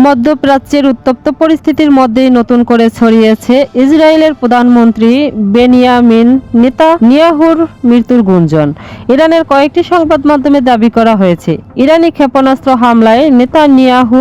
মধ্যপ্রাচ্যের উত্তপ্ত পরিস্থিতির মধ্যেই নতুন করে ছড়িয়েছে ইসরায়েলের প্রধানমন্ত্রী বেনিয়ামিন নেতানিয়াহুর মৃত্যুর গুঞ্জন। ইরানের কয়েকটি সংবাদ মাধ্যমে দাবি করা হয়েছে ইরানি ক্ষেপণাস্ত্র হামলায় নেতানিয়াহু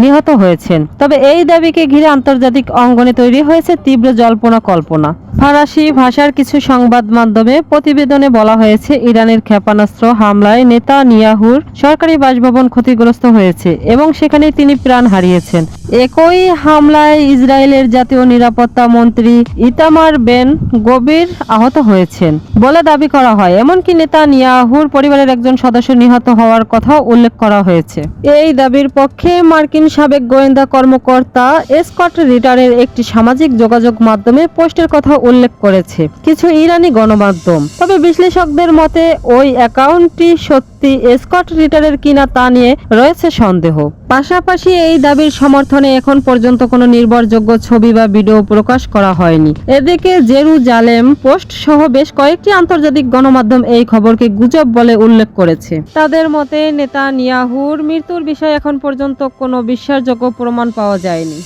নিহত হয়েছেন। তবে এই দাবিকে ঘিরে আন্তর্জাতিক অঙ্গনে তৈরি হয়েছে তীব্র জল্পনা কল্পনা। ফরাসি ভাষার কিছু সংবাদ মাধ্যমে প্রতিবেদনে বলা হয়েছে ইরানের ক্ষেপণাস্ত্র হামলায় নেতানিয়াহুর সরকারি বাসভবন ক্ষতিগ্রস্ত হয়েছে এবং সেখানেই তিনি প্রাণ হারিয়েছেন। একই হামলায় ইসরায়েলের জাতীয় নিরাপত্তা মন্ত্রী ইতামার বেন গবির আহত হয়েছেন বলে দাবি করা হয়। এমনকি নেতানিয়াহুর পরিবারের একজন সদস্য নিহত হওয়ার কথাও উল্লেখ করা হয়েছে। এই দাবির পক্ষে মার্কিন সাবেক গোয়েন্দা কর্মকর্তা স্কট রিটারের একটি সামাজিক যোগাযোগ মাধ্যমে পোস্টের কথা উল্লেখ করেছে কিছু ইরানি গণমাধ্যম। তবে বিশ্লেষকদের মতে ওই অ্যাকাউন্টটি সত্যি স্কট রিটারের কিনা তা নিয়ে রয়েছে সন্দেহ। পাশাপাশি এই দাবির সমর্থনে এখন পর্যন্ত কোনো নির্ভরযোগ্য ছবি বা ভিডিও প্রকাশ করা হয়নি। এদিকে জেরুজালেম পোস্ট সহ বেশ কয়েকটি আন্তর্জাতিক গণমাধ্যম এই খবরকে গুজব বলে উল্লেখ করেছে। তাদের মতে নেতানিয়াহুর মৃত্যুর বিষয়ে এখন পর্যন্ত কোনো বিশ্বাসযোগ্য প্রমাণ পাওয়া যায়নি।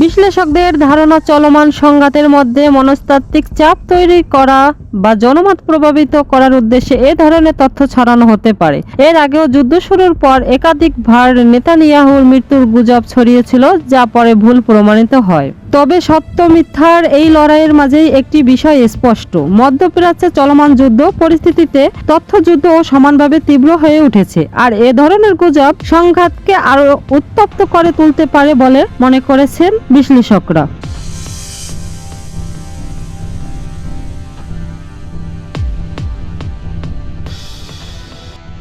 বিশ্লেষকদের ধারণা চলমান সংঘাতের মধ্যে মনস্তাত্ত্বিক চাপ তৈরি করা বা জনমত প্রভাবিত করার উদ্দেশ্যে এ ধরনের তথ্য ছড়ানো হতে পারে। এর আগেও যুদ্ধ শুরুর পর একাধিকবার নেতানিয়াহুর মৃত্যুর গুজব ছড়িয়েছিল যা পরে ভুল প্রমাণিত হয়। তবে সত্য মিথ্যার এই লড়াইয়ের মাঝেই একটি বিষয় স্পষ্ট, মধ্যপ্রাচ্যে চলমান যুদ্ধ পরিস্থিতিতে তথ্যযুদ্ধ ও সমানভাবে তীব্র হয়ে উঠেছে। আর এ ধরনের গুজব সংঘাতকে আরো উত্তপ্ত করে তুলতে পারে বলে মনে করেছেন বিশ্লেষকরা।